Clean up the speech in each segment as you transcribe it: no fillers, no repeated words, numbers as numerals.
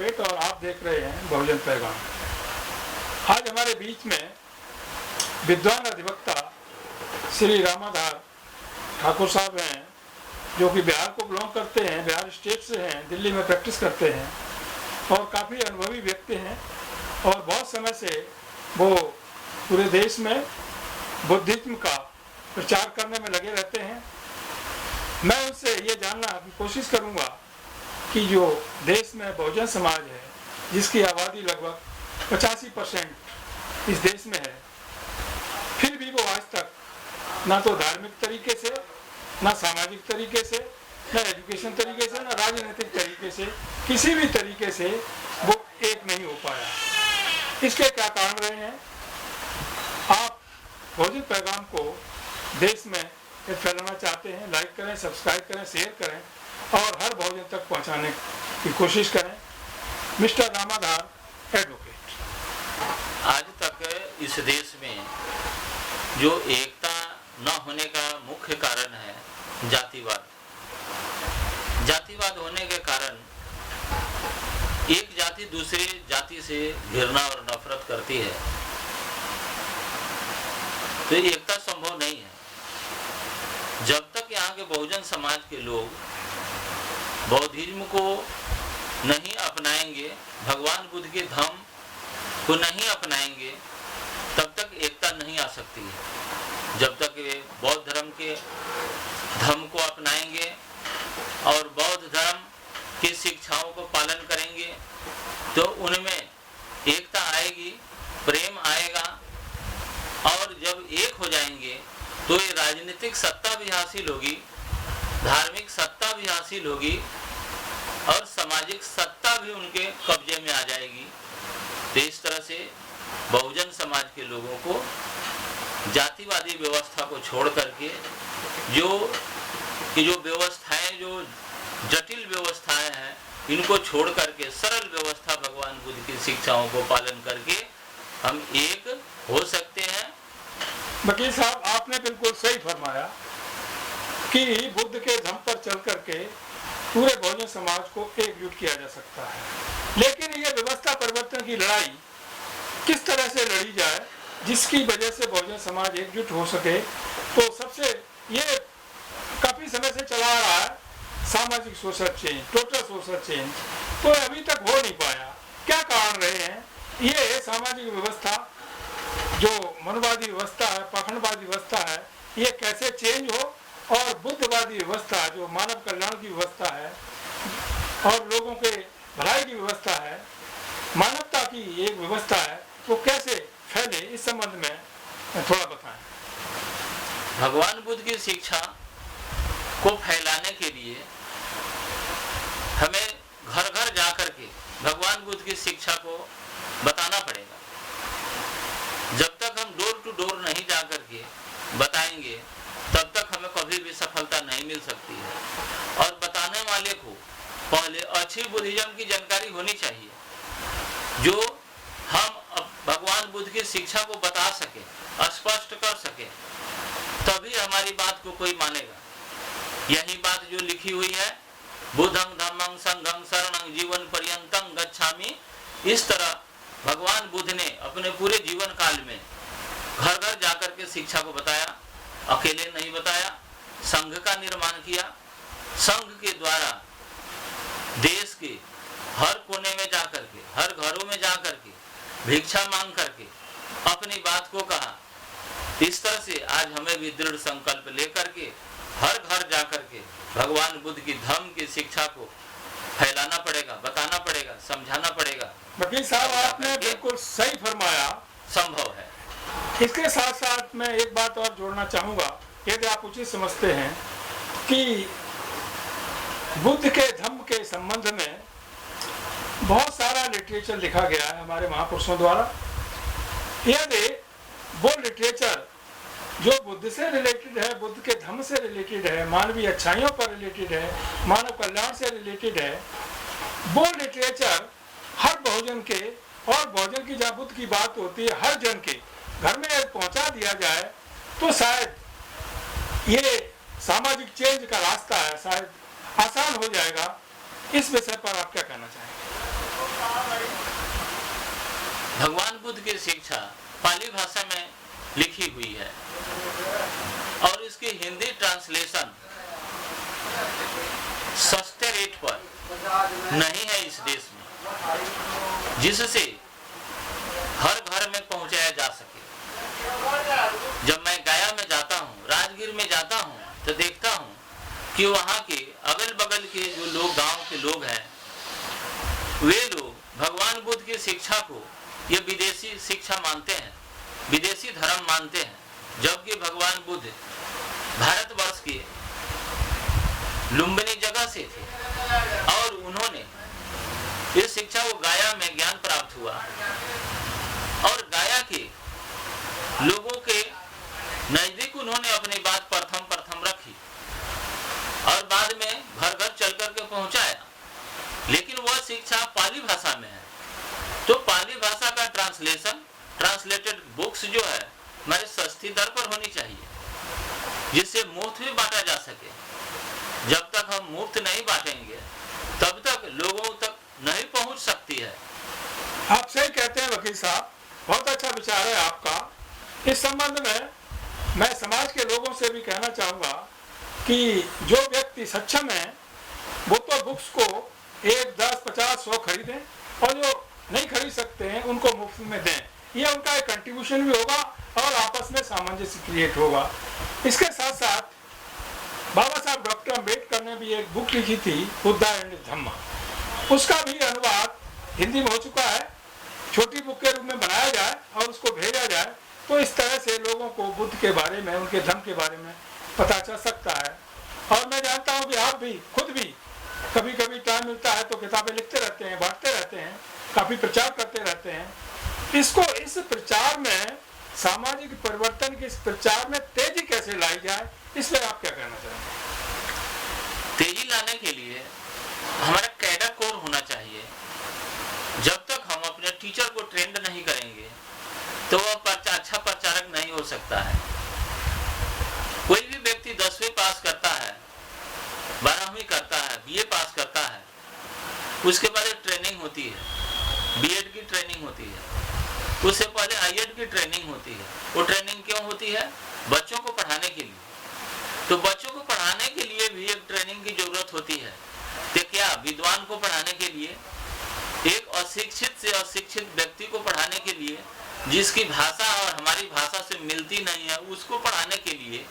Advocate और आप देख रहे हैं बहुजन पैगाम। आज हमारे बीच में विद्वान अधिवक्ता श्री रामाधार ठाकुर साहब हैं, जो कि बिहार को बिलोंग करते हैं, बिहार स्टेट से हैं, दिल्ली में प्रैक्टिस करते हैं और काफ़ी अनुभवी व्यक्ति हैं और बहुत समय से वो पूरे देश में बुद्धिज्म का प्रचार करने में लगे रहते हैं। मैं उनसे ये जानना की कोशिश करूँगा कि जो देश में बहुजन समाज है, जिसकी आबादी लगभग 85% इस देश में है, फिर भी वो आज तक ना तो धार्मिक तरीके से, ना सामाजिक तरीके से, ना एजुकेशन तरीके से, ना राजनीतिक तरीके से, किसी भी तरीके से वो एक नहीं हो पाया। इसके क्या कारण रहे हैं? आप बहुजन पैगाम को देश में फैलाना चाहते हैं, लाइक करें, सब्सक्राइब करें, शेयर करें और हर बहुजन तक पहुंचाने की कोशिश करें। Mister Ramadhar advocate. आज तक इस देश में जो एकता न होने का मुख्य कारण है जातिवाद। जातिवाद होने के कारण एक जाति दूसरी जाति से घृणा और नफरत करती है, तो एकता संभव नहीं है। जब तक यहाँ के बहुजन समाज के लोग बौद्धिज्म को नहीं अपनाएंगे, भगवान बुद्ध के धम्म को नहीं अपनाएंगे, तब तक एकता नहीं आ सकती है। जब तक वे बौद्ध धर्म के धम्म को अपनाएंगे और बौद्ध धर्म की शिक्षाओं को पालन करेंगे, तो उनमें एकता आएगी, प्रेम आएगा और जब एक हो जाएंगे तो ये राजनीतिक सत्ता भी हासिल होगी, धार्मिक सत्ता भी हासिल होगी और सामाजिक सत्ता भी उनके कब्जे में आ जाएगी। तो इस तरह से बहुजन समाज के लोगों को जातिवादी व्यवस्था को छोड़ करके जो व्यवस्थाएं, जो जटिल व्यवस्थाएं हैं, इनको छोड़ करके सरल व्यवस्था भगवान बुद्ध की शिक्षाओं को पालन करके हम एक हो सकते हैं। वकील साहब, आपने बिल्कुल सही फरमाया कि बुद्ध के धम्म पर चल करके पूरे बहुजन समाज को एकजुट किया जा सकता है, लेकिन ये व्यवस्था परिवर्तन की लड़ाई किस तरह से लड़ी जाए जिसकी वजह से बहुजन समाज एकजुट हो सके? तो सबसे ये काफी समय से चला आ रहा है सामाजिक social change, total social change, तो अभी तक हो नहीं पाया। क्या कारण रहे हैं? ये सामाजिक व्यवस्था जो मनवादी व्यवस्था है, पाखंडवादी व्यवस्था है, ये कैसे चेंज हो और बुद्धवादी व्यवस्था जो मानव कल्याण की व्यवस्था है और लोगों के भलाई की व्यवस्था है, मानवता की एक व्यवस्था है, वो कैसे फैले, इस संबंध में थोड़ा बताएं। भगवान बुद्ध की शिक्षा को फैलाने के लिए हमें घर घर जाकर के भगवान बुद्ध की शिक्षा को बताना पड़ेगा। जब तक हम डोर टू डोर नहीं जाकर के बताएंगे, तब तक हमें कभी भी सफलता नहीं मिल सकती है। और बताने वाले को पहले अच्छी बुद्धिज्म की जानकारी होनी चाहिए, जो हम भगवान बुद्ध की शिक्षा को बता सके, स्पष्ट कर सके, तभी हमारी बात को कोई मानेगा। यही बात जो लिखी हुई है, बुद्धं धम्मं संघं शरणं जीवन पर्यंतं गच्छामि, इस तरह भगवान बुद्ध ने अपने पूरे जीवन काल में घर घर जाकर के शिक्षा को बताया। अकेले नहीं बताया, संघ का निर्माण किया। संघ के द्वारा देश के हर कोने में जाकर के, हर घरों में जाकर के भिक्षा मांग करके अपनी बात को कहा। इस तरह से आज हमें भी दृढ़ संकल्प लेकर के हर घर जाकर के भगवान बुद्ध की धम्म की शिक्षा को फैलाना पड़ेगा, बताना पड़ेगा, समझाना पड़ेगा। वकील साहब, आपने बिल्कुल सही फरमाया, संभव है। इसके साथ साथ मैं एक बात और जोड़ना चाहूँगा, यदि आप उचित समझते हैं कि बुद्ध के धम्म के संबंध में बहुत सारा लिटरेचर लिखा गया है हमारे महापुरुषों द्वारा। यदि वो लिटरेचर जो बुद्ध से रिलेटेड है, बुद्ध के धम्म से रिलेटेड है, मानवीय अच्छाइयों पर रिलेटेड है, मानव कल्याण से रिलेटेड है, वो लिटरेचर हर बहुजन के, और बहुजन की जहाँ बुद्ध की बात होती है, हर जन के घर में पहुंचा दिया जाए, तो शायद ये सामाजिक चेंज का रास्ता है, शायद आसान हो जाएगा। इस विषय पर आप क्या कहना चाहेंगे? भगवान बुद्ध की शिक्षा पाली भाषा में लिखी हुई है और इसकी हिंदी ट्रांसलेशन सस्ते रेट पर नहीं है इस देश में, जिससे हर घर में पहुंचाया जा सके। जब मैं गया में जाता हूँ, राजगीर में जाता हूँ, तो देखता हूँ कि वहाँ के अगल बगल के जो लोग, गांव के लोग हैं, वे लोग भगवान बुद्ध की शिक्षा को ये विदेशी शिक्षा मानते हैं, विदेशी धर्म मानते हैं, जबकि भगवान बुद्ध भारतवर्ष के लुम्बिनी जगह से थे और उन्होंने इस शिक्षा को गाया में ज्ञान प्राप्त हुआ और गाया के लोगों के नजदीक उन्होंने अपनी बात प्रथम रखी और बाद में घर घर चल करके पहुंचाया। लेकिन वह शिक्षा पाली भाषा में है, तो पाली भाषा का ट्रांसलेटेड बुक्स जो है हमारे सस्ती दर पर होनी चाहिए, जिससे मुफ्त में बांटा जा सके। जब तक हम मुफ्त नहीं बांटेंगे तब तक लोगों तक नहीं पहुंच सकती है। आप सही कहते हैं वकील साहब, बहुत अच्छा विचार है आपका। इस संबंध में मैं समाज के लोगों से भी कहना चाहूँगा कि जो व्यक्ति सक्षम है वो तो बुक्स को 1, 10, 50, 100 खरीदें और जो नहीं खरीद सकते हैं उनको मुफ्त में दें। यह उनका एक कंट्रीब्यूशन भी होगा और आपस में सामंजस्य क्रिएट होगा। इसके साथ साथ बाबा साहब डॉक्टर अम्बेडकर ने भी एक बुक लिखी थी, बुद्धा एंड धम्मा, उसका भी अनुवाद हिंदी में हो चुका है। छोटी बुक के रूप में बनाया जाए और उसको भेजा जाए तो इस तरह से लोगों को बुद्ध के बारे में, उनके धर्म के बारे में पता चल सकता है। और मैं जानता हूँ कि आप भी खुद भी कभी कभी टाइम मिलता है तो किताबें लिखते रहते हैं, बांटते रहते हैं, काफ़ी प्रचार करते रहते हैं। इस प्रचार में, सामाजिक परिवर्तन के इस प्रचार में तेजी कैसे लाई जाए, इसमें आप क्या कहना चाहेंगे? तेजी लाने के लिए हमारा कैडर कोर होना चाहिए। जब तक हम अपने टीचर को ट्रेंड नहीं करेंगे तो वह अच्छा प्रचारक नहीं हो सकता है। कोई भी व्यक्ति 10वीं पास करता है, 12वीं करता है, बीए पास करता है, उसके बाद एक ट्रेनिंग होती है, बीएड की ट्रेनिंग होती है, उससे पहले आईएड की ट्रेनिंग होती है। वो ट्रेनिंग क्यों होती है? बच्चों को पढ़ाने के लिए। तो बच्चों को पढ़ाने के लिए भी एक ट्रेनिंग की जरूरत होती है। तो क्या विद्वान को पढ़ाने के लिए, एक अशिक्षित से अशिक्षित व्यक्ति को पढ़ाने के लिए, जिसकी भाषा और हमारी भाषा से मिलती नहीं है, उसको पढ़ाने के लिए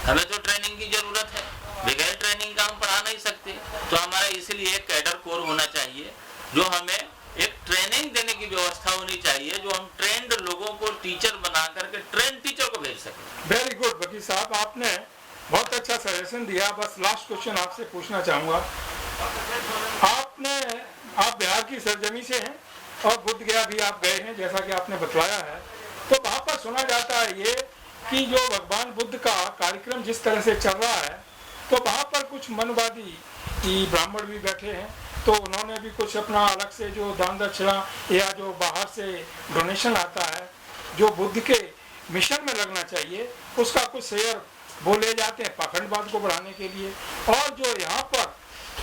हमें तो ट्रेनिंग की जरूरत है। बगैर ट्रेनिंग का हम पढ़ा नहीं सकते। तो हमारा इसलिए एक कैडर कोर होना चाहिए, जो हमें एक ट्रेनिंग देने की व्यवस्था होनी चाहिए, जो हम ट्रेंड लोगों को टीचर बना करके ट्रेंड टीचर को भेज सके। वेरी गुड वकील साहब, आपने बहुत अच्छा सजेशन दिया। बस लास्ट क्वेश्चन आपसे पूछना चाहूँगा। आप बिहार की सरजमी से हैं और बुद्ध गया भी आप गए हैं, जैसा कि आपने बतलाया है। तो वहाँ पर सुना जाता है ये कि जो भगवान बुद्ध का कार्यक्रम जिस तरह से चल रहा है, तो वहाँ पर कुछ मनवादी ब्राह्मण भी बैठे हैं, तो उन्होंने भी कुछ अपना अलग से जो दान दक्षिणा या जो बाहर से डोनेशन आता है जो बुद्ध के मिशन में लगना चाहिए, उसका कुछ शेयर वो ले जाते हैं पाखंडवाद को बढ़ाने के लिए। और जो यहाँ पर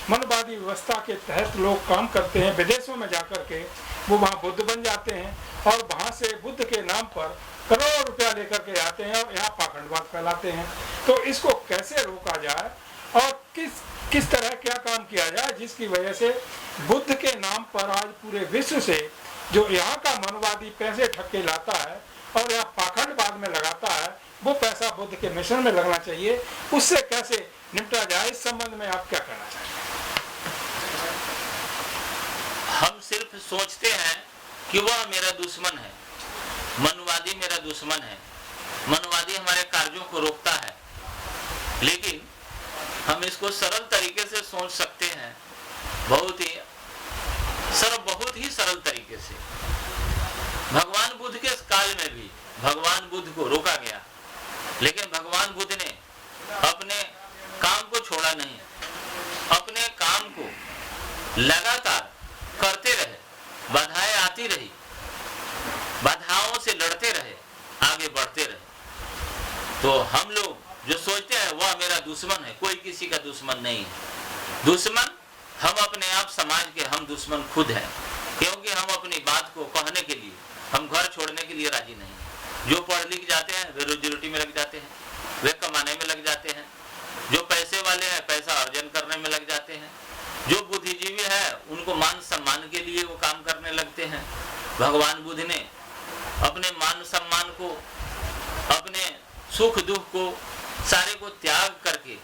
मनवादी व्यवस्था के तहत लोग काम करते हैं, विदेशों में जाकर के वो वहाँ बुद्ध बन जाते हैं और वहाँ से बुद्ध के नाम पर करोड़ों रुपया लेकर के आते हैं और यहाँ पाखंडवाद फैलाते हैं। तो इसको कैसे रोका जाए और किस तरह क्या काम किया जाए जिसकी वजह से बुद्ध के नाम पर आज पूरे विश्व से जो यहाँ का मनवादी पैसे ठक्के लाता है और यहाँ पाखंडवाद में लगाता है, वो पैसा बुद्ध के मिशन में लगना चाहिए। उससे कैसे निपटा जाए, इस संबंध में आप क्या कहना चाहेंगे? हम सिर्फ सोचते हैं कि वह मेरा दुश्मन है, मनवादी मेरा दुश्मन है, मनवादी हमारे कार्यों को रोकता है। लेकिन हम इसको सरल तरीके से सोच सकते हैं, बहुत ही सरल तरीके से। भगवान बुद्ध के काल में भी भगवान बुद्ध को रोका गया, लेकिन भगवान बुद्ध ने अपने काम को छोड़ा नहीं, अपने काम को लगातार करते रहे, बाधाएं आती रही, बाधाओं से लड़ते रहे, आगे बढ़ते रहे। तो हम लोग जो सोचते हैं वह मेरा दुश्मन है, कोई किसी का दुश्मन नहीं है। दुश्मन हम अपने आप, समाज के हम दुश्मन खुद हैं, क्योंकि हम अपनी बात को कहने के लिए हम घर छोड़ने के लिए राजी नहीं। जो पढ़ लिख जाते हैं वे रोजी रोटी में लग जाते हैं, वे कमाने में लग जाते हैं। जो पैसे वाले हैं पैसा अर्जन करने में लग जाते हैं। जो बुद्धिजीवी है उनको मान सम्मान के लिए वो काम करने लगते हैं। भगवान बुद्ध ने अपने मान सम्मान को, अपने सुख दुख को, सारे को त्याग करके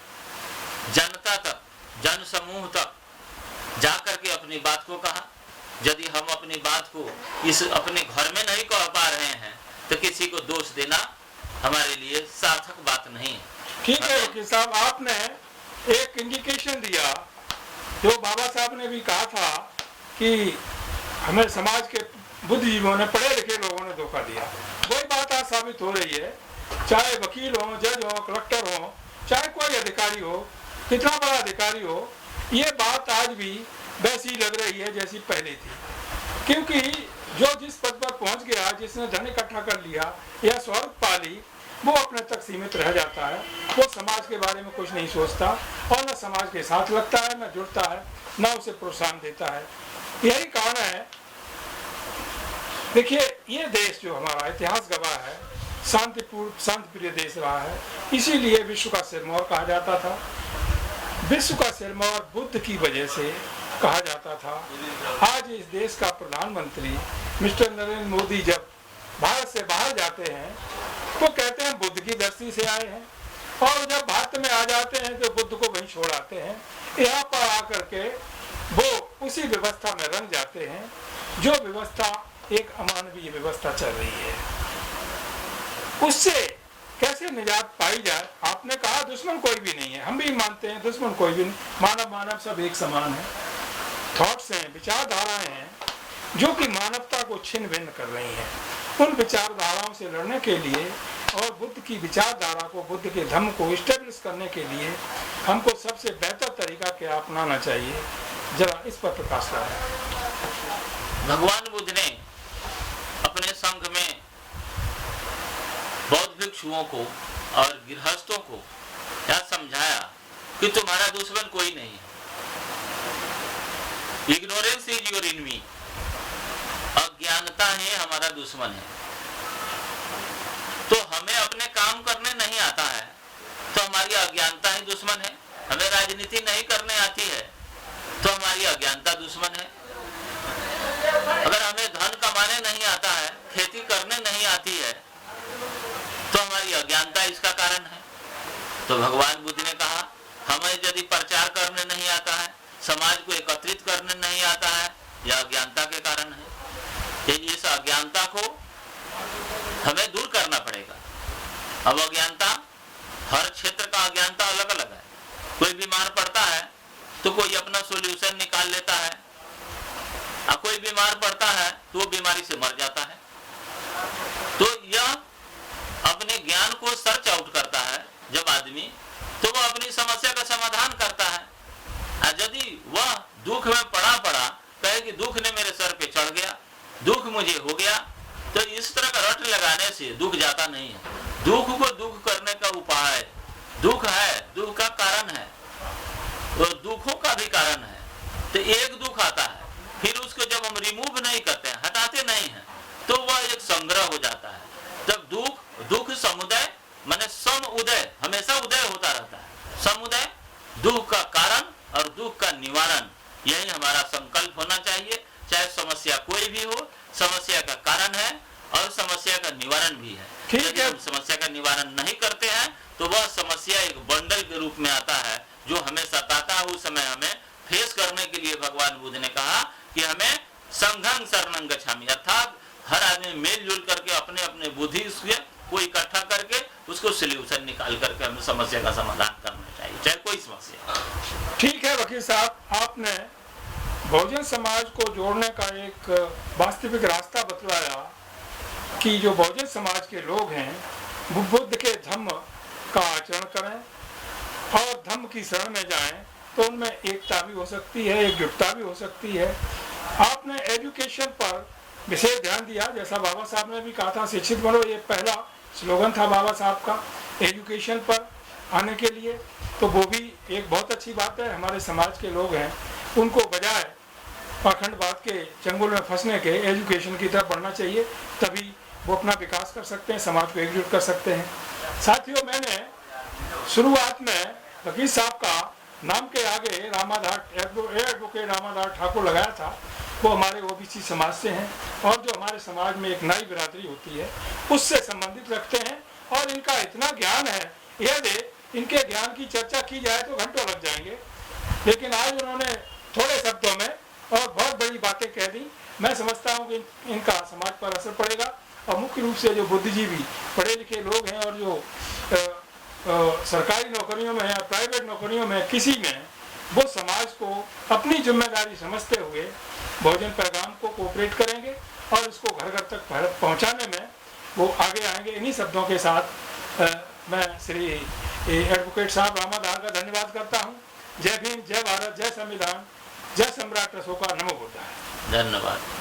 जनता तक, जन समूह तक जा करके अपनी बात को कहा। यदि हम अपनी बात को इस अपने घर में नहीं कह पा रहे हैं तो किसी को दोष देना हमारे लिए सार्थक बात नहीं है। ठीक है वकील साहब, आपने एक इंडिकेशन दिया, जो बाबा साहब ने भी कहा था कि हमें समाज के बुद्धिजीवियों ने, पढ़े लिखे लोगों ने धोखा दिया। वही बात आज साबित हो रही है, चाहे वकील हो, जज हो, कलेक्टर हो, चाहे कोई अधिकारी हो, कितना बड़ा अधिकारी हो, ये बात आज भी वैसी लग रही है जैसी पहले थी। क्योंकि जो जिस पद पर पहुंच गया, जिसने धन इकट्ठा कर लिया या स्वर्ग पा ली, वो अपने तक सीमित रह जाता है। वो समाज के बारे में कुछ नहीं सोचता और न समाज के साथ लगता है, न जुड़ता है, न उसे प्रोत्साहन देता है। यही कारण है, देखिए ये देश जो हमारा इतिहास गवाह है, शांति प्रिय देश रहा है। इसीलिए विश्व का सिरमौर कहा जाता था। विश्व का सिरमौर बुद्ध की वजह से कहा जाता था। आज इस देश का प्रधानमंत्री मिस्टर नरेंद्र मोदी जब भारत से बाहर जाते हैं तो कहते हैं बुद्ध की धरती से आए हैं, और जब भारत में आ जाते हैं तो बुद्ध को वहीं छोड़ आते हैं। यहाँ पर आकर के वो उसी व्यवस्था में रंग जाते हैं जो व्यवस्था एक अमानवीय व्यवस्था चल रही है। उससे कैसे निजात पाई जाए? आपने कहा दुश्मन कोई भी नहीं है, हम भी मानते हैं दुश्मन कोई भी नहीं, मानव सब एक समान है। थॉट्स हैं, विचारधाराएं हैं जो कि मानवता को छिन्न भिन्न कर रही हैं। उन विचारधाराओं से लड़ने के लिए और बुद्ध की विचारधारा को, बुद्ध के धम्म को स्टेब्लिश करने के लिए हमको सबसे बेहतर तरीका क्या अपनाना चाहिए, जरा इस पर प्रकाश डालें। भगवान बुद्ध ने अपने संघ में बौद्ध भिक्षुओं को और गृहस्थों को यह समझाया कि तुम्हारा दुश्मन कोई नहीं है। Ignorance is your enemy. अज्ञानता ही हमारा दुश्मन है। तो हमें अपने काम करने नहीं आता है तो हमारी अज्ञानता ही दुश्मन है। हमें राजनीति नहीं करने आती है तो हमारी अज्ञानता दुश्मन है। अगर हमें धन कमाने नहीं आता है, खेती करने नहीं आती है तो हमारी अज्ञानता इसका कारण है। तो भगवान बुद्ध ने कहा हमें यदि प्रचार करने नहीं आता है, समाज को एकत्रित करने नहीं आता है, यह अज्ञानता के कारण है। इस अज्ञानता को हमें दूर करना पड़ेगा। अब अज्ञानता, हर क्षेत्र का अज्ञानता अलग अलग है। कोई बीमार पड़ता है तो कोई अपना सोल्यूशन निकाल लेता है, और कोई बीमार पड़ता है तो वो बीमारी से मर जाता है। तो यह अपने ज्ञान को सर्च आउट करता है जब आदमी, तो वह अपनी समस्या का समाधान करता है। यदि वह दुख में पड़ा कहे कि दुख ने मेरे सर पे चढ़ गया, दुख मुझे हो गया, तो इस तरह का रट लगाने से दुख जाता नहीं है। दुख को दुख करने का उपाय, दुख है, दुख का कारण है, और दुखों का भी कारण है। तो एक दुख आता है, फिर उसको जब हम रिमूव नहीं करते हैं, हटाते नहीं हैं, तो वह एक संग्रह हो जाता है। तब दुख समुदय माने सम उदय, हमेशा उदय होता रहता है। समुदय, दुख का कारण और दुख का निवारण, यही हमारा संकल्प होना चाहिए। चाहे समस्या कोई भी हो, समस्या का कारण है और समस्या का निवारण भी है। ठीक है। हम समस्या का निवारण नहीं करते हैं तो वह समस्या एक बंडल के रूप में आता है जो हमें सताता है। उस समय हमें फेस करने के लिए भगवान बुद्ध ने कहा कि हमें संघं शरणं गच्छामि, अर्थात हर आदमी मिलजुल करके अपने अपने बुद्धि को इकट्ठा करके उसको सोल्यूशन निकाल करके हमें समस्या का समाधान करना चाहिए, चाहे कोई समस्या। ठीक है वकील साहब, आपने बहुजन समाज को जोड़ने का एक वास्तविक रास्ता बतलाया कि जो बहुजन समाज के लोग हैं वो बुद्ध के धम्म का आचरण करें और धम्म की शरण में जाएं, तो उनमें एकता भी हो सकती है, एकजुटता भी हो सकती है। आपने एजुकेशन पर विशेष ध्यान दिया, जैसा बाबा साहब ने भी कहा था, शिक्षित बनो, ये पहला स्लोगन था बाबा साहब का एजुकेशन पर आने के लिए। तो वो भी एक बहुत अच्छी बात है। हमारे समाज के लोग हैं, उनको बजाय पाखंडवाद के चंगुल में फंसने के एजुकेशन की तरफ बढ़ना चाहिए, तभी वो अपना विकास कर सकते हैं, समाज को एकजुट कर सकते हैं। साथियों, मैंने शुरुआत में वकील साहब का नाम के आगे एडवोकेट रामाधार ठाकुर लगाया था। वो हमारे ओबीसी समाज से हैं और जो हमारे समाज में एक नाई बिरादरी होती है उससे संबंधित रखते हैं, और इनका इतना ज्ञान है, यदि इनके ज्ञान की चर्चा की जाए तो घंटों लग जाएंगे। लेकिन आज उन्होंने थोड़े शब्दों में और बहुत बड़ी बातें कह दी। मैं समझता हूँ कि इनका समाज पर असर पड़ेगा, और मुख्य रूप से जो बुद्धिजीवी पढ़े लिखे लोग हैं और जो सरकारी नौकरियों में या प्राइवेट नौकरियों में किसी में, वो समाज को अपनी जिम्मेदारी समझते हुए बहुजन पैगाम को कोऑपरेट करेंगे और इसको घर घर तक पहुंचाने में वो आगे आएंगे। इन्हीं शब्दों के साथ मैं श्री एडवोकेट साहब रामाधार का धन्यवाद करता हूं। जय भीम, जय भारत, जय संविधान, जय सम्राट अशोका, नमो बुद्धाय। धन्यवाद।